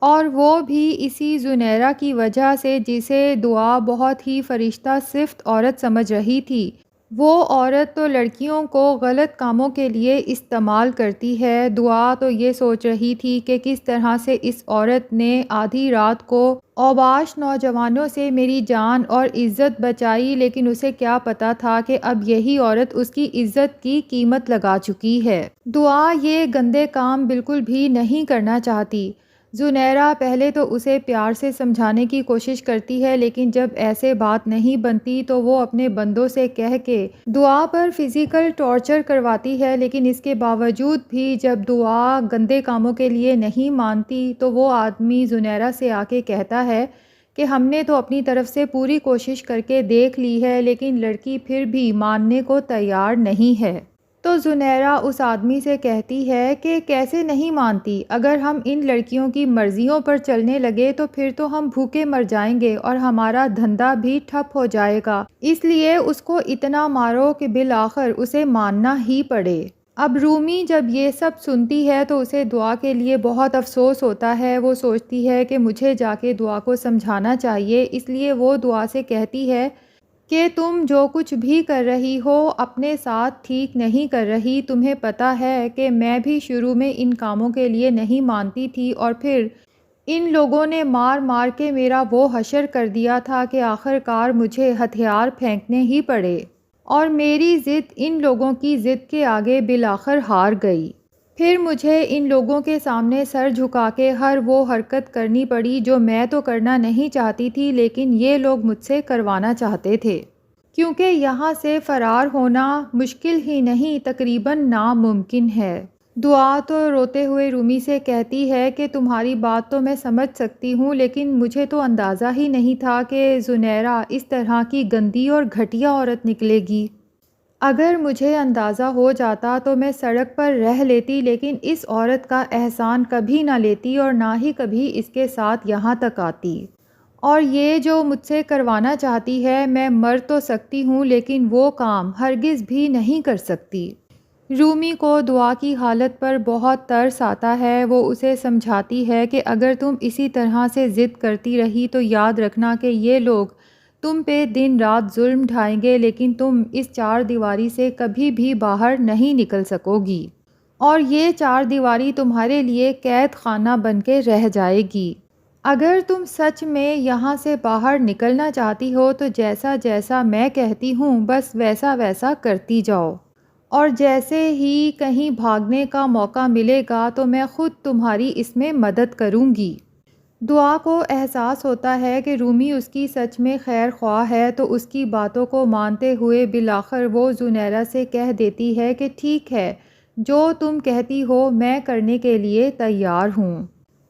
اور وہ بھی اسی زنیرہ کی وجہ سے جسے دعا بہت ہی فرشتہ صفت عورت سمجھ رہی تھی۔ وہ عورت تو لڑکیوں کو غلط کاموں کے لیے استعمال کرتی ہے۔ دعا تو یہ سوچ رہی تھی کہ کس طرح سے اس عورت نے آدھی رات کو اوباش نوجوانوں سے میری جان اور عزت بچائی، لیکن اسے کیا پتا تھا کہ اب یہی عورت اس کی عزت کی قیمت لگا چکی ہے۔ دعا یہ گندے کام بالکل بھی نہیں کرنا چاہتی۔ زنیرہ پہلے تو اسے پیار سے سمجھانے کی کوشش کرتی ہے، لیکن جب ایسے بات نہیں بنتی تو وہ اپنے بندوں سے کہہ کے دعا پر فزیکل ٹارچر کرواتی ہے، لیکن اس کے باوجود بھی جب دعا گندے کاموں کے لیے نہیں مانتی تو وہ آدمی زنیرہ سے آ کے کہتا ہے کہ ہم نے تو اپنی طرف سے پوری کوشش کر کے دیکھ لی ہے، لیکن لڑکی پھر بھی ماننے کو تیار نہیں ہے۔ تو زنیرہ اس آدمی سے کہتی ہے کہ کیسے نہیں مانتی؟ اگر ہم ان لڑکیوں کی مرضیوں پر چلنے لگے تو پھر تو ہم بھوکے مر جائیں گے اور ہمارا دھندا بھی ٹھپ ہو جائے گا، اس لیے اس کو اتنا مارو کہ بالآخر اسے ماننا ہی پڑے۔ اب رومی جب یہ سب سنتی ہے تو اسے دعا کے لیے بہت افسوس ہوتا ہے۔ وہ سوچتی ہے کہ مجھے جا کے دعا کو سمجھانا چاہیے، اس لیے وہ دعا سے کہتی ہے کہ تم جو کچھ بھی کر رہی ہو اپنے ساتھ ٹھیک نہیں کر رہی۔ تمہیں پتہ ہے کہ میں بھی شروع میں ان کاموں کے لیے نہیں مانتی تھی، اور پھر ان لوگوں نے مار مار کے میرا وہ حشر کر دیا تھا کہ آخر کار مجھے ہتھیار پھینکنے ہی پڑے، اور میری ضد ان لوگوں کی ضد کے آگے بالآخر ہار گئی۔ پھر مجھے ان لوگوں کے سامنے سر جھکا کے ہر وہ حرکت کرنی پڑی جو میں تو کرنا نہیں چاہتی تھی، لیکن یہ لوگ مجھ سے کروانا چاہتے تھے، کیونکہ یہاں سے فرار ہونا مشکل ہی نہیں تقریباً ناممکن ہے۔ دعا تو روتے ہوئے رومی سے کہتی ہے کہ تمہاری بات تو میں سمجھ سکتی ہوں، لیکن مجھے تو اندازہ ہی نہیں تھا کہ زنیرہ اس طرح کی گندی اور گھٹیا عورت نکلے گی۔ اگر مجھے اندازہ ہو جاتا تو میں سڑک پر رہ لیتی، لیکن اس عورت کا احسان کبھی نہ لیتی اور نہ ہی کبھی اس کے ساتھ یہاں تک آتی۔ اور یہ جو مجھ سے کروانا چاہتی ہے، میں مر تو سکتی ہوں لیکن وہ کام ہرگز بھی نہیں کر سکتی۔ رومی کو دعا کی حالت پر بہت ترس آتا ہے۔ وہ اسے سمجھاتی ہے کہ اگر تم اسی طرح سے ضد کرتی رہی تو یاد رکھنا کہ یہ لوگ تم پہ دن رات ظلم ڈھائیں گے، لیکن تم اس چار دیواری سے کبھی بھی باہر نہیں نکل سکو گی، اور یہ چار دیواری تمہارے لیے قید خانہ بن کے رہ جائے گی۔ اگر تم سچ میں یہاں سے باہر نکلنا چاہتی ہو تو جیسا جیسا میں کہتی ہوں بس ویسا ویسا کرتی جاؤ، اور جیسے ہی کہیں بھاگنے کا موقع ملے گا تو میں خود تمہاری اس میں مدد کروں گی۔ دعا کو احساس ہوتا ہے کہ رومی اس کی سچ میں خیر خواہ ہے، تو اس کی باتوں کو مانتے ہوئے بالآخر وہ زنیرہ سے کہہ دیتی ہے کہ ٹھیک ہے، جو تم کہتی ہو میں کرنے کے لیے تیار ہوں۔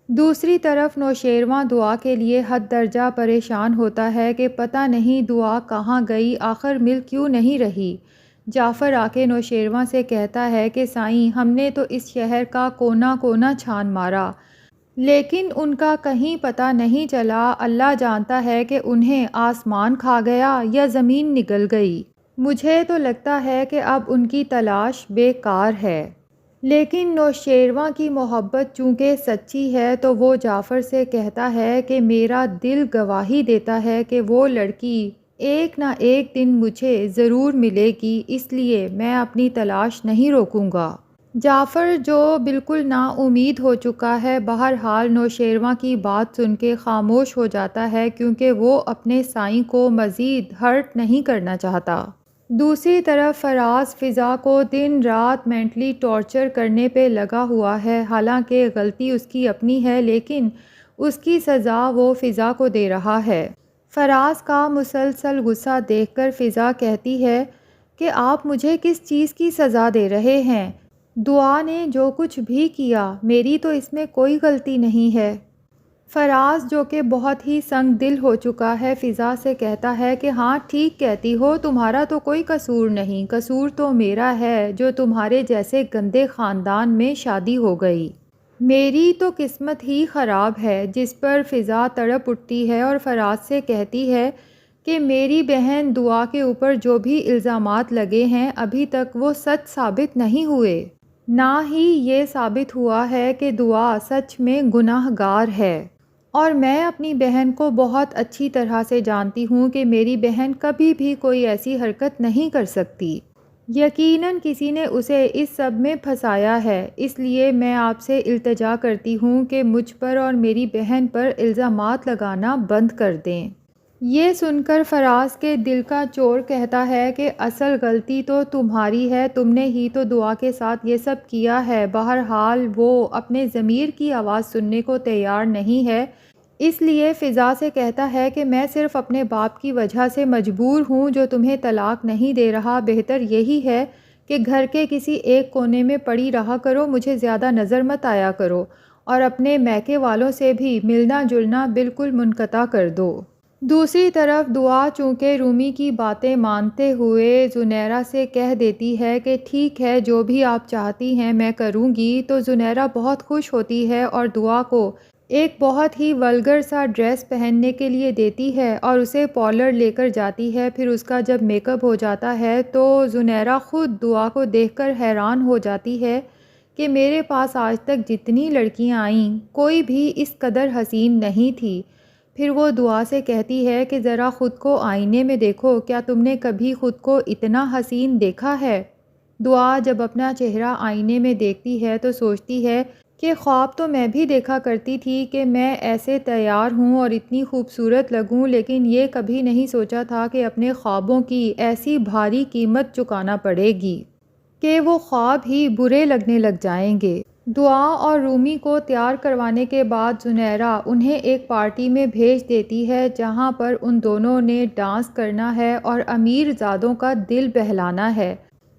دوسری طرف نوشیروان دعا کے لیے حد درجہ پریشان ہوتا ہے کہ پتہ نہیں دعا کہاں گئی، آخر مل کیوں نہیں رہی۔ جعفر آ کے نوشیروان سے کہتا ہے کہ سائیں، ہم نے تو اس شہر کا کونا کونا چھان مارا، لیکن ان کا کہیں پتہ نہیں چلا۔ اللہ جانتا ہے کہ انہیں آسمان کھا گیا یا زمین نگل گئی۔ مجھے تو لگتا ہے کہ اب ان کی تلاش بیکار ہے۔ لیکن نوشیروان کی محبت چونکہ سچی ہے تو وہ جعفر سے کہتا ہے کہ میرا دل گواہی دیتا ہے کہ وہ لڑکی ایک نہ ایک دن مجھے ضرور ملے گی، اس لیے میں اپنی تلاش نہیں روکوں گا۔ جعفر جو بالکل نا امید ہو چکا ہے، بہرحال نوشیروان کی بات سن کے خاموش ہو جاتا ہے، کیونکہ وہ اپنے سائیں کو مزید ہرٹ نہیں کرنا چاہتا۔ دوسری طرف فراز فضا کو دن رات مینٹلی ٹارچر کرنے پہ لگا ہوا ہے، حالانکہ غلطی اس کی اپنی ہے، لیکن اس کی سزا وہ فضا کو دے رہا ہے۔ فراز کا مسلسل غصہ دیکھ کر فضا کہتی ہے کہ آپ مجھے کس چیز کی سزا دے رہے ہیں؟ دعا نے جو کچھ بھی کیا میری تو اس میں کوئی غلطی نہیں ہے۔ فراز جو کہ بہت ہی سنگ دل ہو چکا ہے فضا سے کہتا ہے کہ ہاں ٹھیک کہتی ہو، تمہارا تو کوئی قصور نہیں، قصور تو میرا ہے جو تمہارے جیسے گندے خاندان میں شادی ہو گئی۔ میری تو قسمت ہی خراب ہے۔ جس پر فضا تڑپ اٹھتی ہے اور فراز سے کہتی ہے کہ میری بہن دعا کے اوپر جو بھی الزامات لگے ہیں ابھی تک وہ سچ ثابت نہیں ہوئے۔ نہ ہی یہ ثابت ہوا ہے کہ دعا سچ میں گناہ گار ہے، اور میں اپنی بہن کو بہت اچھی طرح سے جانتی ہوں کہ میری بہن کبھی بھی کوئی ایسی حرکت نہیں کر سکتی۔ یقیناً کسی نے اسے اس سب میں پھنسایا ہے، اس لیے میں آپ سے التجا کرتی ہوں کہ مجھ پر اور میری بہن پر الزامات لگانا بند کر دیں۔ یہ سن کر فراز کے دل کا چور کہتا ہے کہ اصل غلطی تو تمہاری ہے، تم نے ہی تو دعا کے ساتھ یہ سب کیا ہے۔ بہرحال وہ اپنے ضمیر کی آواز سننے کو تیار نہیں ہے، اس لیے فضا سے کہتا ہے کہ میں صرف اپنے باپ کی وجہ سے مجبور ہوں جو تمہیں طلاق نہیں دے رہا، بہتر یہی ہے کہ گھر کے کسی ایک کونے میں پڑی رہا کرو، مجھے زیادہ نظر مت آیا کرو، اور اپنے میکے والوں سے بھی ملنا جلنا بالکل منقطع کر دو۔ دوسری طرف دعا چونکہ رومی کی باتیں مانتے ہوئے زنیرہ سے کہہ دیتی ہے کہ ٹھیک ہے، جو بھی آپ چاہتی ہیں میں کروں گی، تو زنیرہ بہت خوش ہوتی ہے اور دعا کو ایک بہت ہی ولگر سا ڈریس پہننے کے لیے دیتی ہے اور اسے پارلر لے کر جاتی ہے۔ پھر اس کا جب میک اپ ہو جاتا ہے تو زنیرہ خود دعا کو دیکھ کر حیران ہو جاتی ہے کہ میرے پاس آج تک جتنی لڑکیاں آئیں کوئی بھی اس قدر حسین نہیں تھی۔ پھر وہ دعا سے کہتی ہے کہ ذرا خود کو آئینے میں دیکھو، کیا تم نے کبھی خود کو اتنا حسین دیکھا ہے؟ دعا جب اپنا چہرہ آئینے میں دیکھتی ہے تو سوچتی ہے کہ خواب تو میں بھی دیکھا کرتی تھی کہ میں ایسے تیار ہوں اور اتنی خوبصورت لگوں، لیکن یہ کبھی نہیں سوچا تھا کہ اپنے خوابوں کی ایسی بھاری قیمت چکانا پڑے گی کہ وہ خواب ہی برے لگنے لگ جائیں گے۔ دعا اور رومی کو تیار کروانے کے بعد زنیرہ انہیں ایک پارٹی میں بھیج دیتی ہے جہاں پر ان دونوں نے ڈانس کرنا ہے اور امیر زادوں کا دل بہلانا ہے۔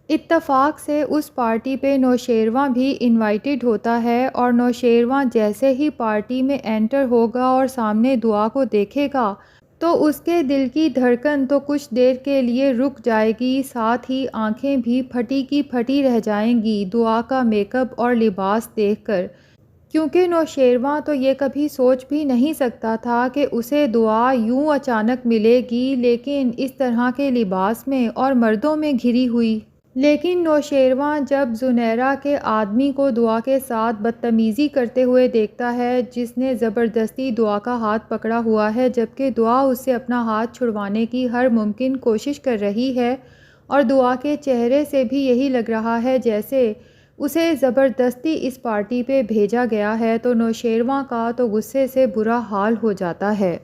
اتفاق سے اس پارٹی پہ نوشیروان بھی انوائٹڈ ہوتا ہے، اور نوشیروان جیسے ہی پارٹی میں انٹر ہوگا اور سامنے دعا کو دیکھے گا تو اس کے دل کی دھڑکن تو کچھ دیر کے لیے رک جائے گی، ساتھ ہی آنکھیں بھی پھٹی کی پھٹی رہ جائیں گی دعا کا میک اپ اور لباس دیکھ کر، کیونکہ نوشیروان تو یہ کبھی سوچ بھی نہیں سکتا تھا کہ اسے دعا یوں اچانک ملے گی، لیکن اس طرح کے لباس میں اور مردوں میں گھری ہوئی۔ لیکن نوشیروان جب زنیرہ کے آدمی کو دعا کے ساتھ بدتمیزی کرتے ہوئے دیکھتا ہے جس نے زبردستی دعا کا ہاتھ پکڑا ہوا ہے، جبکہ دعا اس سے اپنا ہاتھ چھڑوانے کی ہر ممکن کوشش کر رہی ہے، اور دعا کے چہرے سے بھی یہی لگ رہا ہے جیسے اسے زبردستی اس پارٹی پہ بھیجا گیا ہے، تو نوشیروان کا تو غصے سے برا حال ہو جاتا ہے،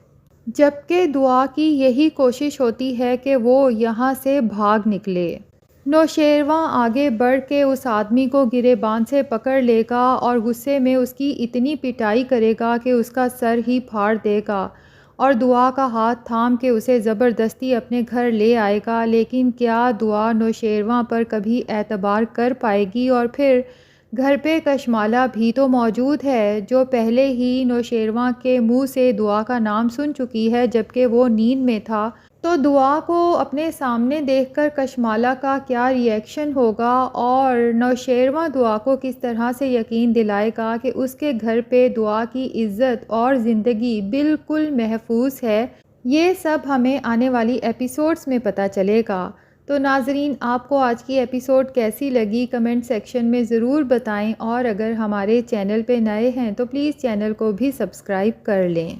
جبکہ دعا کی یہی کوشش ہوتی ہے کہ وہ یہاں سے بھاگ نکلے۔ نوشیروان آگے بڑھ کے اس آدمی کو گریبان سے پکڑ لے گا اور غصے میں اس کی اتنی پٹائی کرے گا کہ اس کا سر ہی پھاڑ دے گا، اور دعا کا ہاتھ تھام کے اسے زبردستی اپنے گھر لے آئے گا۔ لیکن کیا دعا نوشیروان پر کبھی اعتبار کر پائے گی؟ اور پھر گھر پہ کشمالہ بھی تو موجود ہے جو پہلے ہی نوشیروان کے منہ سے دعا کا نام سن چکی ہے جبکہ وہ نیند میں تھا، تو دعا کو اپنے سامنے دیکھ کر کشمالہ کا کیا ری ایکشن ہوگا، اور نوشیروان دعا کو کس طرح سے یقین دلائے گا کہ اس کے گھر پہ دعا کی عزت اور زندگی بالکل محفوظ ہے؟ یہ سب ہمیں آنے والی ایپیسوڈز میں پتہ چلے گا۔ تو ناظرین، آپ کو آج کی ایپیسوڈ کیسی لگی کمنٹ سیکشن میں ضرور بتائیں، اور اگر ہمارے چینل پہ نئے ہیں تو پلیز چینل کو بھی سبسکرائب کر لیں۔